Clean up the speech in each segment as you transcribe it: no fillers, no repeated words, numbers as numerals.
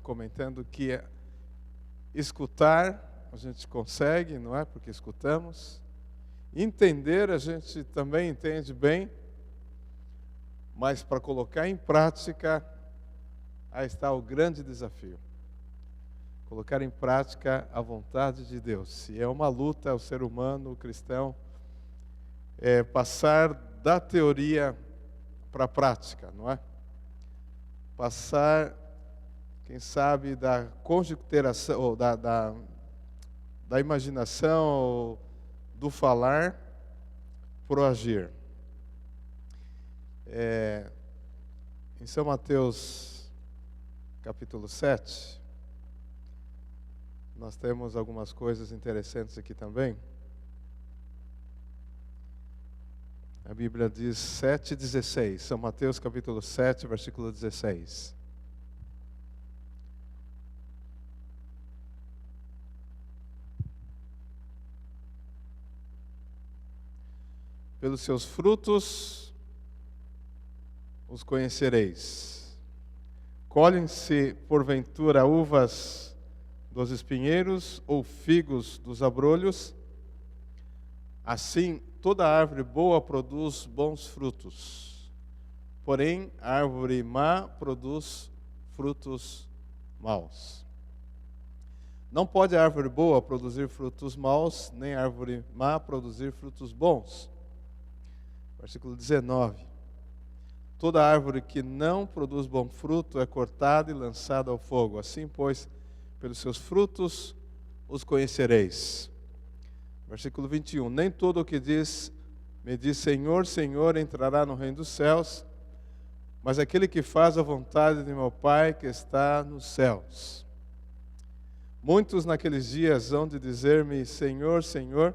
comentando que escutar a gente consegue, não é? Porque escutamos. Entender a gente também entende bem, mas para colocar em prática, aí está o grande desafio. Colocar em prática a vontade de Deus. E é uma luta, o ser humano, o cristão, passar da teoria para a prática, não é? Passar, quem sabe, da conjecturação, ou da imaginação, ou do falar, para o agir. Em São Mateus, capítulo 7, nós temos algumas coisas interessantes aqui também. A Bíblia diz 7,16. São Mateus, capítulo 7, versículo 16. Pelos seus frutos os conhecereis. Colhem-se, porventura, uvas dos espinheiros ou figos dos abrolhos? Assim, toda árvore boa produz bons frutos, porém, a árvore má produz frutos maus. Não pode a árvore boa produzir frutos maus, nem a árvore má produzir frutos bons. Versículo 19. Toda árvore que não produz bom fruto é cortada e lançada ao fogo. Assim, pois, pelos seus frutos os conhecereis. Versículo 21. Nem todo o que me diz Senhor, Senhor, entrará no reino dos céus, mas aquele que faz a vontade de meu Pai que está nos céus. Muitos naqueles dias hão de dizer-me, Senhor, Senhor,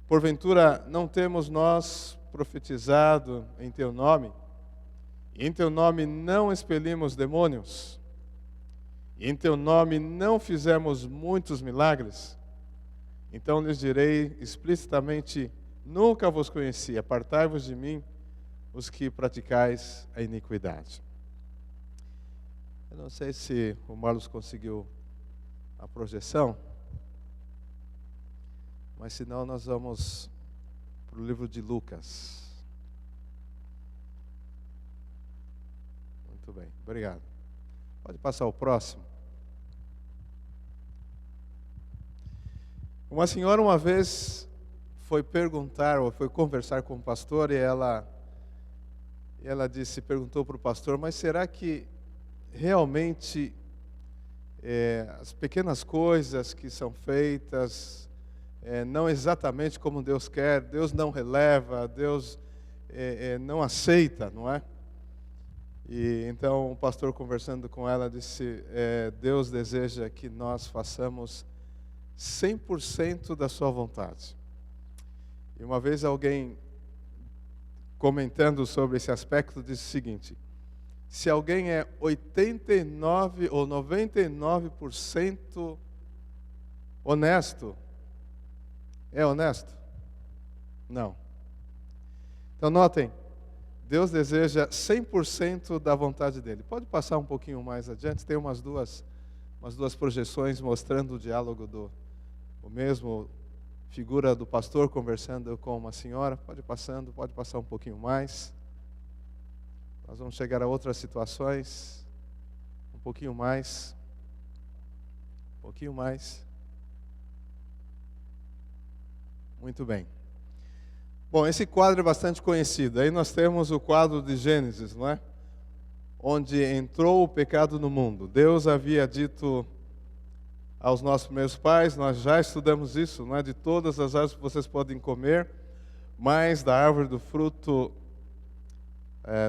porventura não temos nós profetizado em teu nome? E em teu nome não expelimos demônios? E em teu nome não fizemos muitos milagres? Então lhes direi explicitamente, nunca vos conheci, apartai-vos de mim, os que praticais a iniquidade. Eu não sei se o Marlos conseguiu a projeção, mas se não, nós vamos para o livro de Lucas. Muito bem, obrigado. Pode passar o próximo. Uma senhora uma vez foi perguntar, ou foi conversar com o pastor, e ela perguntou para o pastor, mas será que realmente as pequenas coisas que são feitas, não exatamente como Deus quer, Deus não releva, Deus não aceita, não é? E então o pastor, conversando com ela, disse, Deus deseja que nós façamos 100% da sua vontade. E uma vez alguém, comentando sobre esse aspecto, disse o seguinte: se alguém é 89 ou 99% honesto, é honesto? Não. Então notem, Deus deseja 100% da vontade dele. Pode passar um pouquinho mais adiante, tem umas duas projeções mostrando o diálogo o mesmo figura do pastor conversando com uma senhora. Pode passar um pouquinho mais. Nós vamos chegar a outras situações. Um pouquinho mais. Muito bem. Bom, esse quadro é bastante conhecido. Aí nós temos o quadro de Gênesis, não é? Onde entrou o pecado no mundo. Deus havia dito aos nossos primeiros pais, nós já estudamos isso, não é? De todas as árvores que vocês podem comer, mas da árvore do fruto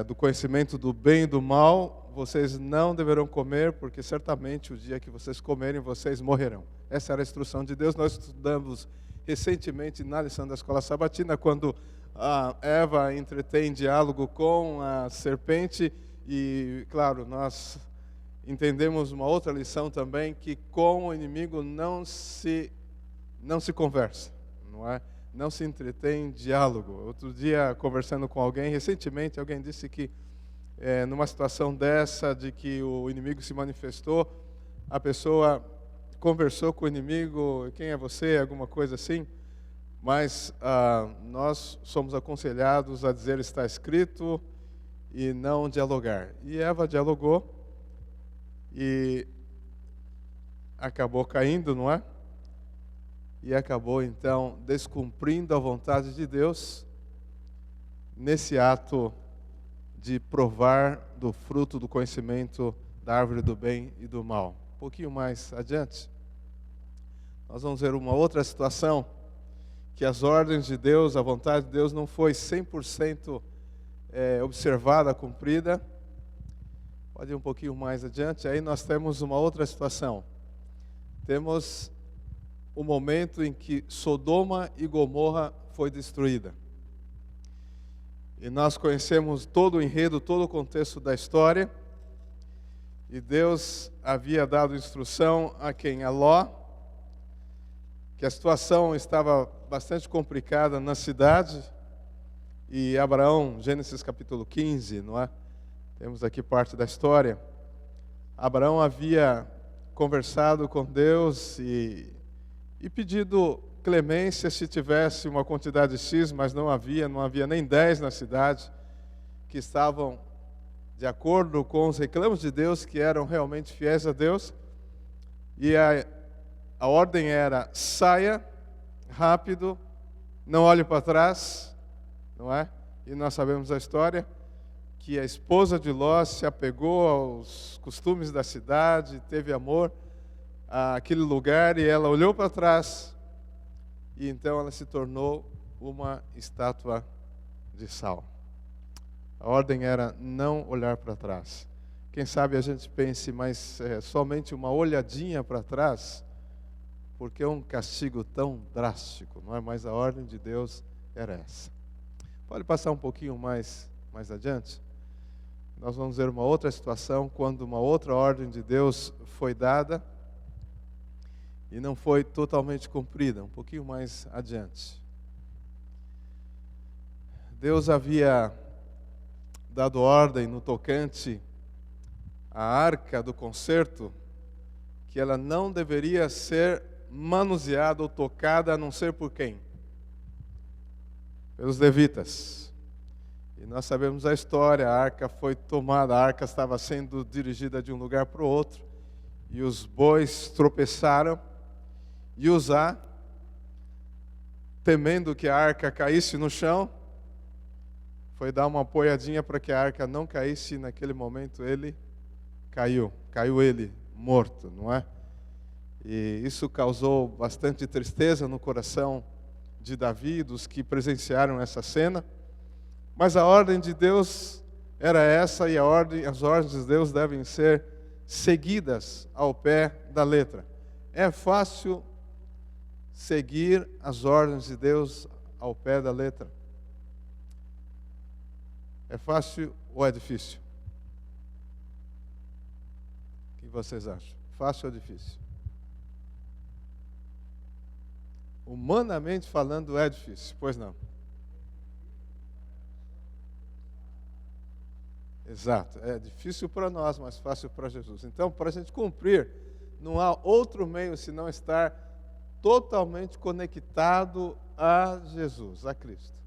do conhecimento do bem e do mal, vocês não deverão comer, porque certamente o dia que vocês comerem, vocês morrerão. Essa era a instrução de Deus. Nós estudamos recentemente na lição da escola sabatina, quando a Eva entretém diálogo com a serpente, e claro, nós entendemos uma outra lição também, que com o inimigo não se conversa, não é? Não se entretém em diálogo. Outro dia, conversando com alguém, recentemente, alguém disse que numa situação dessa, de que o inimigo se manifestou, a pessoa conversou com o inimigo, quem é você, alguma coisa assim, mas nós somos aconselhados a dizer está escrito e não dialogar. E Eva dialogou e acabou caindo, não é? E acabou então descumprindo a vontade de Deus nesse ato de provar do fruto do conhecimento da árvore do bem e do mal. Um pouquinho mais adiante, nós vamos ver uma outra situação, que as ordens de Deus, a vontade de Deus não foi 100% observada, cumprida. Pode ir um pouquinho mais adiante, aí nós temos uma outra situação. Temos o momento em que Sodoma e Gomorra foi destruída. E nós conhecemos todo o enredo, todo o contexto da história. E Deus havia dado instrução a quem? A Ló, que a situação estava bastante complicada na cidade. E Abraão, Gênesis capítulo 15, não é? Temos aqui parte da história. Abraão havia conversado com Deus e pedido clemência se tivesse uma quantidade X, mas não havia nem 10 na cidade que estavam de acordo com os reclamos de Deus, que eram realmente fiéis a Deus. E a ordem era: saia rápido, não olhe para trás, não é? E nós sabemos a história, que a esposa de Ló se apegou aos costumes da cidade, teve amor àquele lugar, e ela olhou para trás, e então ela se tornou uma estátua de sal. A ordem era não olhar para trás. Quem sabe a gente pense, mas somente uma olhadinha para trás, porque é um castigo tão drástico, não é? Mas a ordem de Deus era essa. Pode passar um pouquinho mais adiante? Nós vamos ver uma outra situação, quando uma outra ordem de Deus foi dada e não foi totalmente cumprida. Um pouquinho mais adiante. Deus havia dado ordem no tocante à arca do concerto, que ela não deveria ser manuseada ou tocada, a não ser por quem? Pelos levitas. E nós sabemos a história, a arca foi tomada, a arca estava sendo dirigida de um lugar para o outro, e os bois tropeçaram, e Uzá, temendo que a arca caísse no chão, foi dar uma apoiadinha para que a arca não caísse, e naquele momento ele caiu ele morto, não é? E isso causou bastante tristeza no coração de Davi, dos que presenciaram essa cena. Mas a ordem de Deus era essa, e as ordens de Deus devem ser seguidas ao pé da letra. É fácil seguir as ordens de Deus ao pé da letra? É fácil ou é difícil? O que vocês acham? Fácil ou difícil? Humanamente falando, é difícil, pois não? Exato, é difícil para nós, mas fácil para Jesus. Então, para a gente cumprir, não há outro meio senão estar totalmente conectado a Jesus, a Cristo.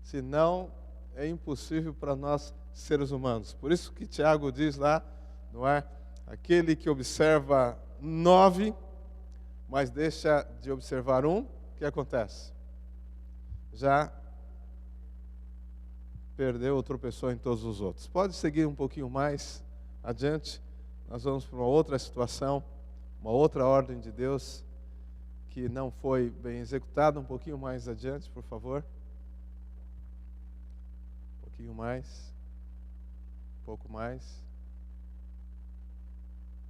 Senão, é impossível para nós, seres humanos. Por isso que Tiago diz lá, não é? Aquele que observa 9, mas deixa de observar 1, o que acontece? Já perdeu ou tropeçou em todos os outros. Pode seguir um pouquinho mais adiante. Nós vamos para uma outra situação, uma outra ordem de Deus que não foi bem executada. Um pouquinho mais adiante, por favor. Um pouquinho mais. Um pouco mais.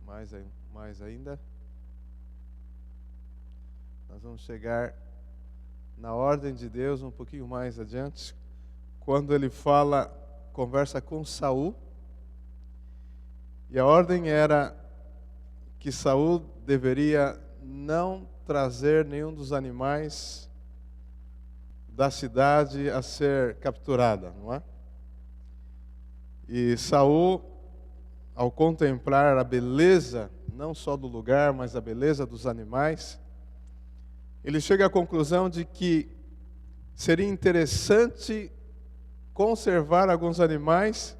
Mais ainda. Nós vamos chegar na ordem de Deus um pouquinho mais adiante, quando ele conversa com Saul, e a ordem era que Saul deveria não trazer nenhum dos animais da cidade a ser capturada, não é? E Saul, ao contemplar a beleza, não só do lugar, mas a beleza dos animais, ele chega à conclusão de que seria interessante conservar alguns animais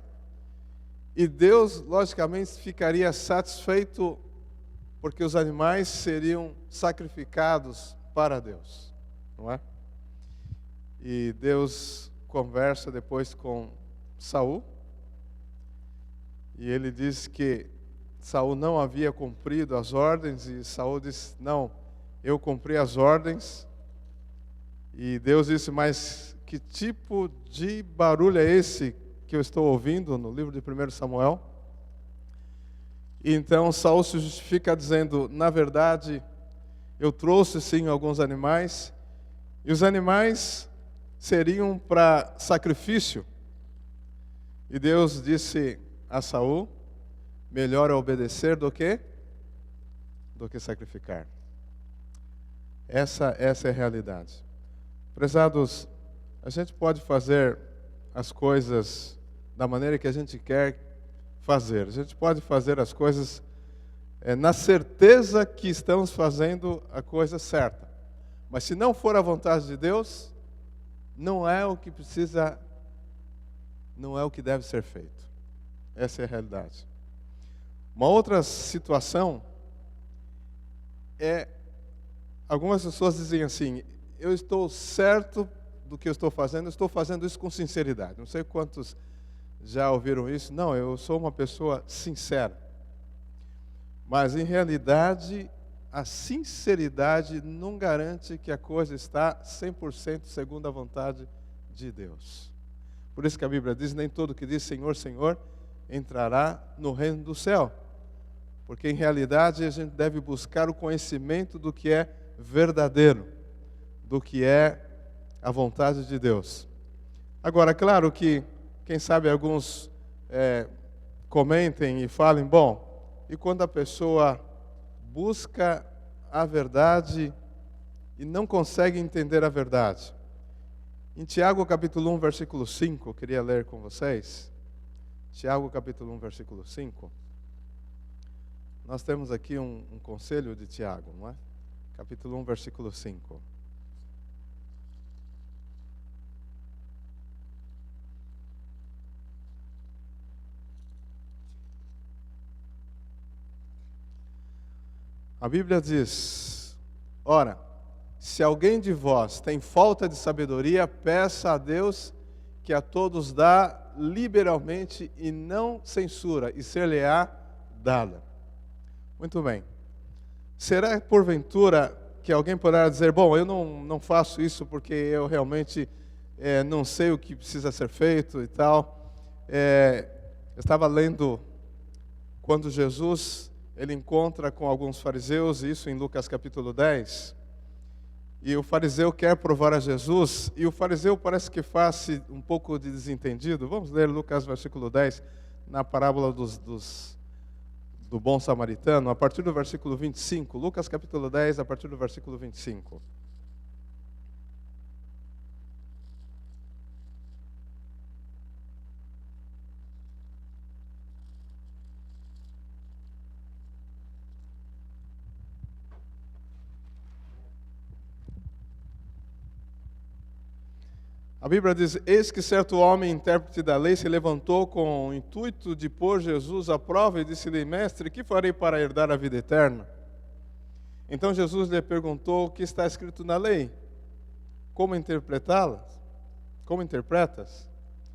e Deus, logicamente, ficaria satisfeito porque os animais seriam sacrificados para Deus, não é? E Deus conversa depois com Saul e ele diz que Saul não havia cumprido as ordens e Saul disse, não, eu cumpri as ordens. E Deus disse, mas que tipo de barulho é esse que eu estou ouvindo no livro de 1 Samuel? E então Saul se justifica dizendo, na verdade, eu trouxe sim alguns animais, e os animais seriam para sacrifício. E Deus disse a Saul, melhor é obedecer do que sacrificar. Essa é a realidade. Prezados, a gente pode fazer as coisas da maneira que a gente quer fazer. A gente pode fazer as coisas na certeza que estamos fazendo a coisa certa. Mas se não for a vontade de Deus, não é o que precisa, não é o que deve ser feito. Essa é a realidade. Uma outra situação é, algumas pessoas dizem assim, eu estou certo do que eu estou fazendo isso com sinceridade. Não sei quantos já ouviram isso. Não, eu sou uma pessoa sincera. Mas, em realidade, a sinceridade não garante que a coisa está 100% segundo a vontade de Deus. Por isso que a Bíblia diz, nem todo que diz Senhor, Senhor, entrará no reino do céu. Porque, em realidade, a gente deve buscar o conhecimento do que é verdadeiro, do que é a vontade de Deus. Agora, claro que, quem sabe alguns comentem e falem, bom, e quando a pessoa busca a verdade e não consegue entender a verdade? Em Tiago capítulo 1, versículo 5, eu queria ler com vocês. Tiago capítulo 1, versículo 5. Nós temos aqui um conselho de Tiago, não é? Capítulo 1, versículo 5. A Bíblia diz, ora, se alguém de vós tem falta de sabedoria, peça a Deus que a todos dá liberalmente e não censura, e ser-lhe-á dada. Muito bem. Será porventura que alguém poderá dizer, bom, eu não faço isso porque eu realmente não sei o que precisa ser feito e tal. Eu estava lendo quando Jesus ele encontra com alguns fariseus, isso em Lucas capítulo 10, e o fariseu quer provar a Jesus, e o fariseu parece que faz um pouco de desentendido. Vamos ler Lucas versículo 10, na parábola do bom samaritano, a partir do versículo 25. Lucas capítulo 10, a partir do versículo 25. A Bíblia diz, eis que certo homem, intérprete da lei, se levantou com o intuito de pôr Jesus à prova e disse-lhe, mestre, que farei para herdar a vida eterna? Então Jesus lhe perguntou, o que está escrito na lei? Como interpretá-las? Como interpretas?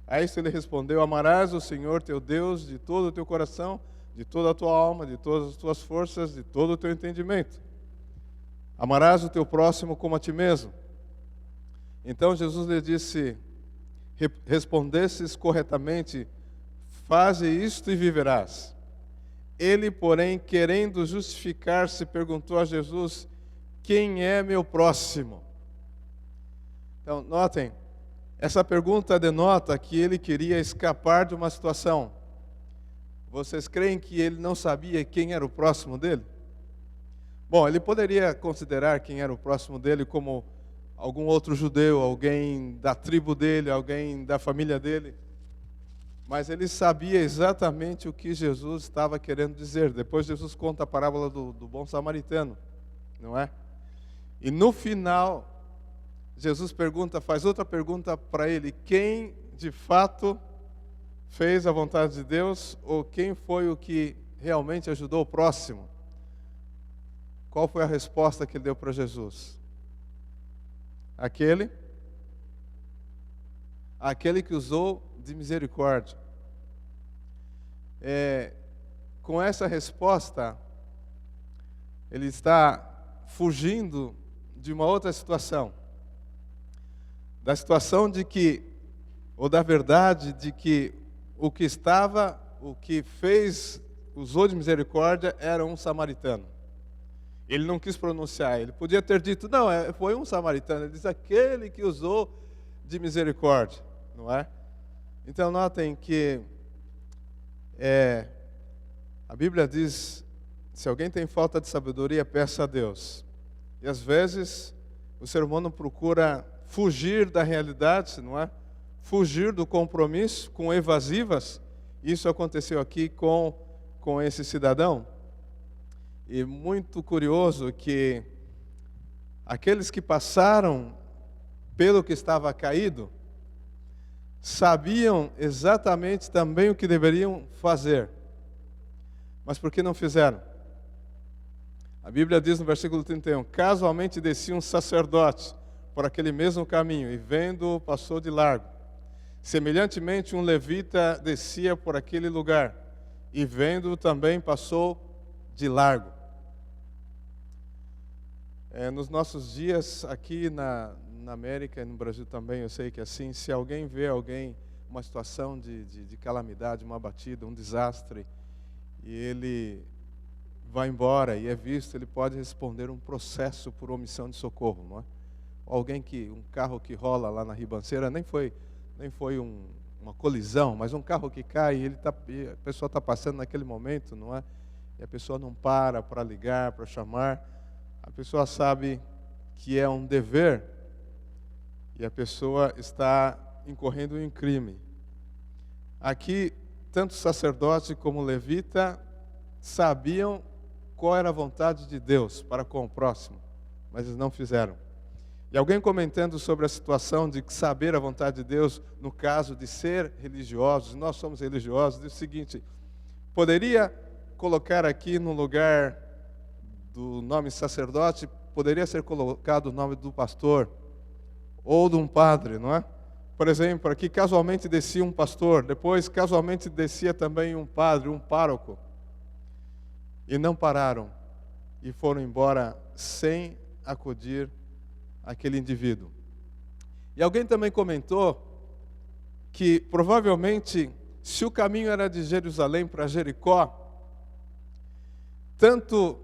A isso ele respondeu, amarás o Senhor teu Deus de todo o teu coração, de toda a tua alma, de todas as tuas forças, de todo o teu entendimento. Amarás o teu próximo como a ti mesmo. Então Jesus lhe disse, respondesses corretamente, faze isto e viverás. Ele, porém, querendo justificar-se, perguntou a Jesus, quem é meu próximo? Então, notem, essa pergunta denota que ele queria escapar de uma situação. Vocês creem que ele não sabia quem era o próximo dele? Bom, ele poderia considerar quem era o próximo dele como algum outro judeu, alguém da tribo dele, alguém da família dele. mas ele sabia exatamente o que Jesus estava querendo dizer. Depois Jesus conta a parábola do bom samaritano, não é? E no final, Jesus faz outra pergunta para ele: quem de fato fez a vontade de Deus, ou quem foi o que realmente ajudou o próximo? Qual foi a resposta que ele deu para Jesus? Aquele que usou de misericórdia. Com essa resposta, ele está fugindo de uma outra situação. Da situação de que, ou da verdade de que o que usou de misericórdia era um samaritano. Ele não quis pronunciar, ele podia ter dito, não, foi um samaritano. Ele diz, aquele que usou de misericórdia, não é? Então notem que a Bíblia diz, se alguém tem falta de sabedoria, peça a Deus. E às vezes o ser humano procura fugir da realidade, não é? Fugir do compromisso com evasivas. Isso aconteceu aqui com esse cidadão. E muito curioso que aqueles que passaram pelo que estava caído sabiam exatamente também o que deveriam fazer. Mas por que não fizeram? A Bíblia diz no versículo 31, casualmente descia um sacerdote por aquele mesmo caminho e vendo-o passou de largo. Semelhantemente um levita descia por aquele lugar e vendo-o também passou de largo. Nos nossos dias aqui na América e no Brasil também, eu sei que assim, se alguém vê uma situação de calamidade, uma batida, um desastre, e ele vai embora e é visto, ele pode responder um processo por omissão de socorro, não é? Um carro que rola lá na ribanceira, nem foi uma colisão, mas um carro que cai e a pessoa está passando naquele momento, não é? E a pessoa não para ligar, para chamar. A pessoa sabe que é um dever e a pessoa está incorrendo em crime. Aqui, tanto o sacerdote como o levita sabiam qual era a vontade de Deus para com o próximo, mas eles não fizeram. E alguém comentando sobre a situação de saber a vontade de Deus, no caso de ser religiosos, nós somos religiosos, diz o seguinte: poderia colocar aqui no lugar do nome sacerdote, poderia ser colocado o nome do pastor ou de um padre, não é? Por exemplo, aqui casualmente descia um pastor, depois casualmente descia também um padre, um pároco. E não pararam e foram embora sem acudir aquele indivíduo. E alguém também comentou que provavelmente, se o caminho era de Jerusalém para Jericó, tanto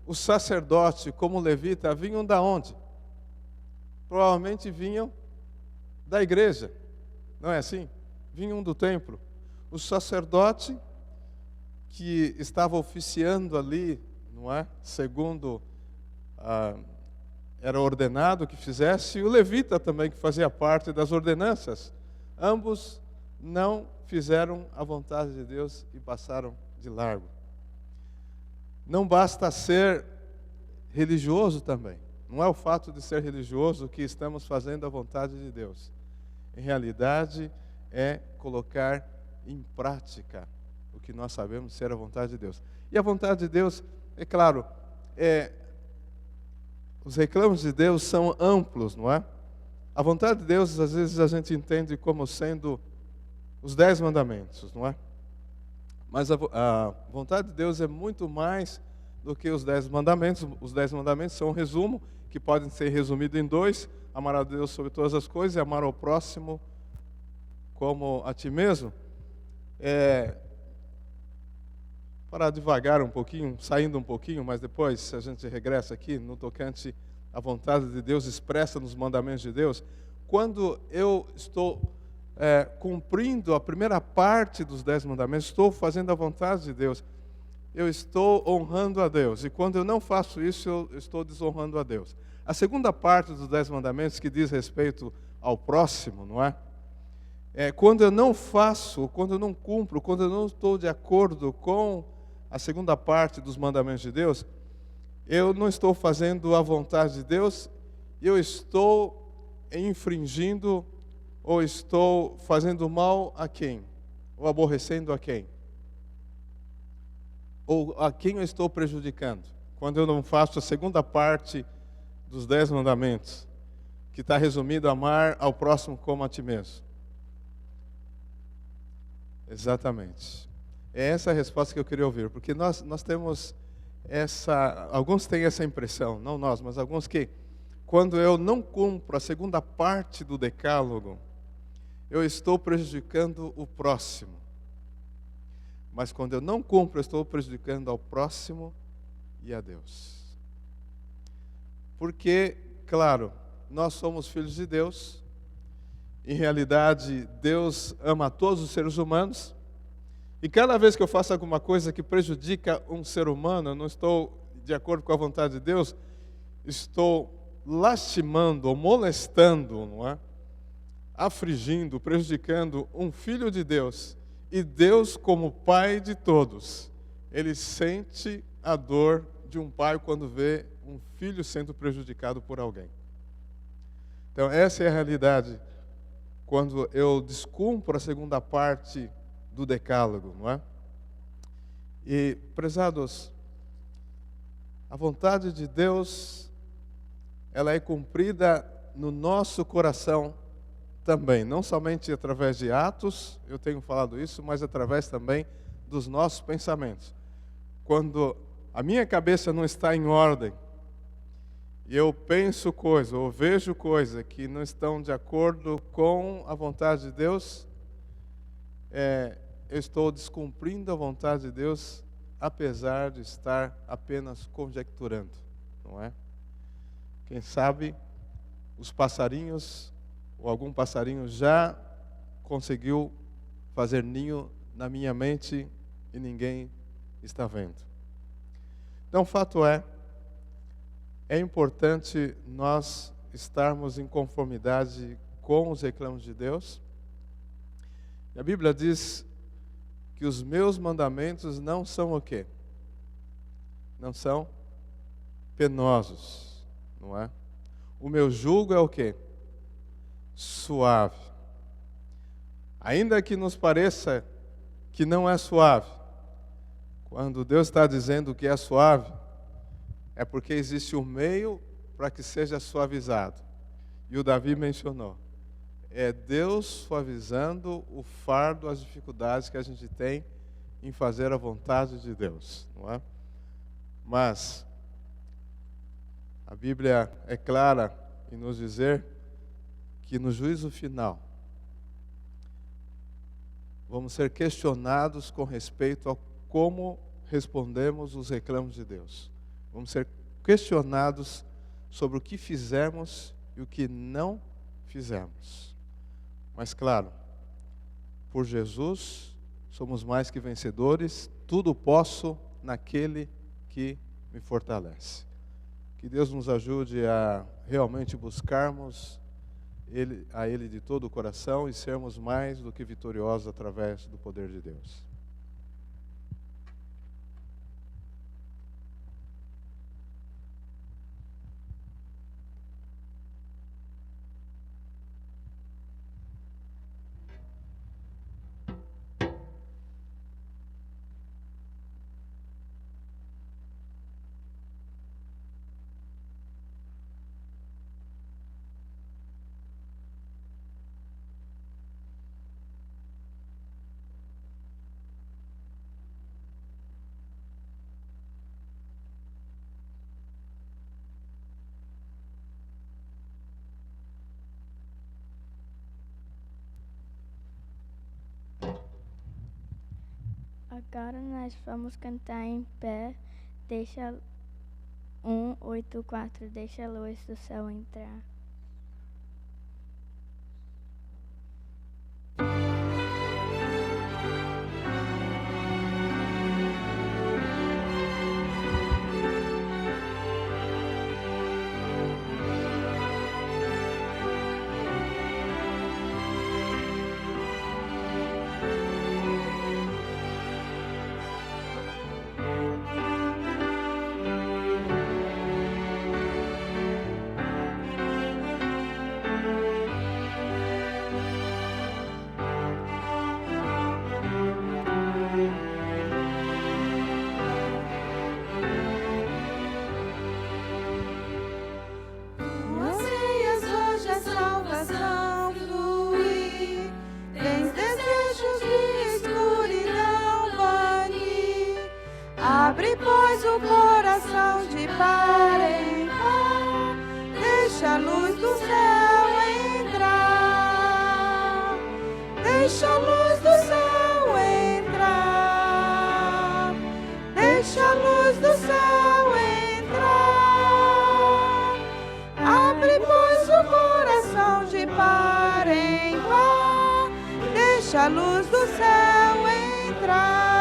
o sacerdote como o levita vinham da onde? Provavelmente vinham da igreja, não é assim? Vinham do templo. O sacerdote que estava oficiando ali, não é? Segundo era ordenado que fizesse, e o levita também, que fazia parte das ordenanças. Ambos não fizeram a vontade de Deus e passaram de largo. Não basta ser religioso também. Não é o fato de ser religioso que estamos fazendo a vontade de Deus. Em realidade, é colocar em prática o que nós sabemos ser a vontade de Deus. E a vontade de Deus, é claro, os reclamos de Deus são amplos, não é? A vontade de Deus, às vezes, a gente entende como sendo os 10 mandamentos, não é? Mas a vontade de Deus é muito mais do que os 10 mandamentos. Os 10 mandamentos são um resumo, que podem ser resumidos em 2. Amar a Deus sobre todas as coisas e amar ao próximo como a ti mesmo. Parar devagar um pouquinho, saindo um pouquinho, mas depois a gente regressa aqui no tocante à vontade de Deus expressa nos mandamentos de Deus. Quando eu estou cumprindo a primeira parte dos 10 mandamentos, estou fazendo a vontade de Deus, eu estou honrando a Deus. E quando eu não faço isso, eu estou desonrando a Deus. A segunda parte dos 10 mandamentos, que diz respeito ao próximo, não é? Quando eu não faço, quando eu não cumpro, quando eu não estou de acordo com a segunda parte dos mandamentos de Deus, eu não estou fazendo a vontade de Deus, eu estou infringindo ou estou fazendo mal a quem? Ou aborrecendo a quem? Ou a quem eu estou prejudicando? Quando eu não faço a segunda parte dos 10 mandamentos, que está resumido: amar ao próximo como a ti mesmo. Exatamente. É essa a resposta que eu queria ouvir, porque nós temos alguns têm essa impressão, não nós, mas alguns que, quando eu não cumpro a segunda parte do decálogo, eu estou prejudicando o próximo. Mas quando eu não cumpro, eu estou prejudicando ao próximo e a Deus. Porque, claro, nós somos filhos de Deus. Em realidade, Deus ama todos os seres humanos. E cada vez que eu faço alguma coisa que prejudica um ser humano, eu não estou de acordo com a vontade de Deus, estou lastimando ou molestando, não é? Afligindo, prejudicando um filho de Deus. E Deus, como Pai de todos, Ele sente a dor de um pai quando vê um filho sendo prejudicado por alguém. Então, essa é a realidade quando eu descumpro a segunda parte do decálogo, não é? E, prezados, a vontade de Deus, ela é cumprida no nosso coração também, não somente através de atos, eu tenho falado isso, mas através também dos nossos pensamentos. Quando a minha cabeça não está em ordem, e eu penso coisa, ou vejo coisa que não estão de acordo com a vontade de Deus, eu estou descumprindo a vontade de Deus, apesar de estar apenas conjecturando, não é? Quem sabe os passarinhos, ou algum passarinho já conseguiu fazer ninho na minha mente e ninguém está vendo. Então, o fato é importante nós estarmos em conformidade com os reclamos de Deus. E a Bíblia diz que os meus mandamentos não são o quê? Não são penosos, não é? O meu jugo é o quê? Suave. Ainda que nos pareça que não é suave, quando Deus está dizendo que é suave, é porque existe um meio para que seja suavizado. E o Davi mencionou. É Deus suavizando o fardo, as dificuldades que a gente tem em fazer a vontade de Deus, não é? Mas a Bíblia é clara em nos dizer que no juízo final vamos ser questionados com respeito a como respondemos os reclamos de Deus. Vamos ser questionados sobre o que fizemos e o que não fizemos. Mas claro, por Jesus somos mais que vencedores, tudo posso naquele que me fortalece. Que Deus nos ajude a realmente buscarmos a Ele de todo o coração e sermos mais do que vitoriosos através do poder de Deus. Agora nós vamos cantar em pé, deixa 184, deixa a luz do céu entrar. pois, o coração de par em par. Deixa a luz do céu entrar. Deixa a luz do céu entrar. Deixa a luz do céu entrar. Abre, pois, o coração de par em par. Deixa a luz do céu entrar.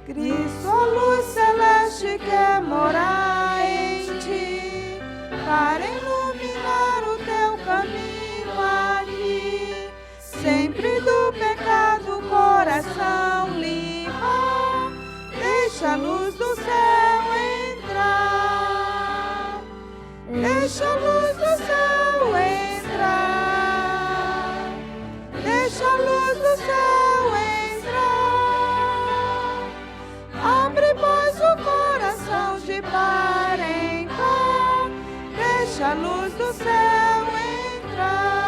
Cristo, a luz celeste, quer morar em ti, para iluminar o teu caminho aqui. Sempre do pecado o coração limpa. Deixa a luz do céu entrar. Deixa a luz do céu entrar. Deixa a luz do céu entrar. Abre, pois, o coração de par em par. Deixa a luz do céu entrar.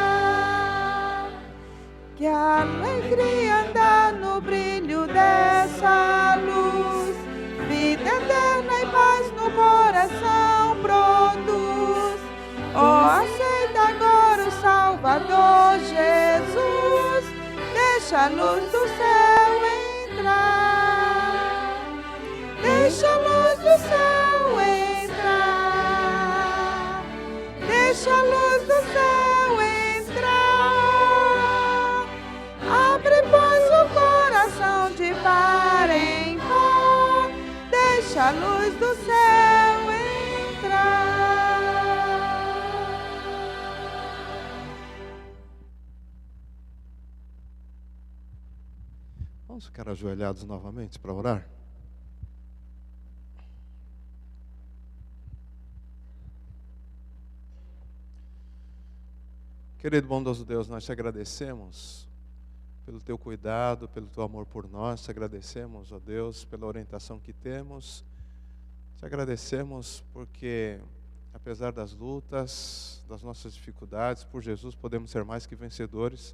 Que a alegria andar no brilho dessa luz. Vida eterna e paz no coração produz. Oh, aceita agora o Salvador Jesus. Deixa a luz do céu entrar. Deixa a luz do céu entrar. Deixa a luz do céu entrar. Abre, pois, o coração de par em par. Deixa a luz do céu entrar. Vamos ficar ajoelhados novamente para orar? Querido bondoso Deus, nós te agradecemos pelo teu cuidado, pelo teu amor por nós. Te agradecemos, ó Deus, pela orientação que temos. Te agradecemos porque, apesar das lutas, das nossas dificuldades, por Jesus podemos ser mais que vencedores.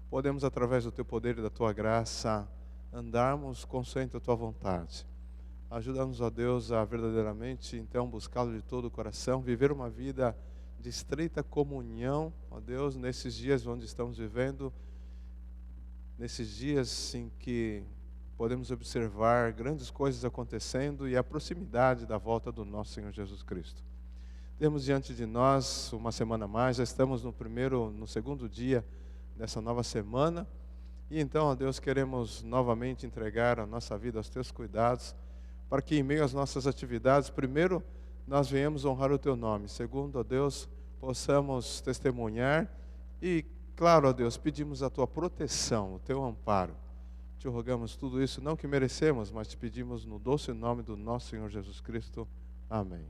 Podemos, através do teu poder e da tua graça, andarmos consoante a tua vontade. Ajuda-nos, ó Deus, a verdadeiramente, então, buscá-lo de todo o coração, viver uma vida de estreita comunhão, ó Deus, nesses dias onde estamos vivendo, nesses dias em que podemos observar grandes coisas acontecendo e a proximidade da volta do nosso Senhor Jesus Cristo. Temos diante de nós uma semana a mais, já estamos no segundo dia dessa nova semana, e então, ó Deus, queremos novamente entregar a nossa vida aos teus cuidados, para que em meio às nossas atividades, primeiro, nós venhamos honrar o teu nome. Segundo, ó Deus, possamos testemunhar e, claro, ó Deus, pedimos a tua proteção, o teu amparo. Te rogamos tudo isso, não que merecemos, mas te pedimos no doce nome do nosso Senhor Jesus Cristo. Amém.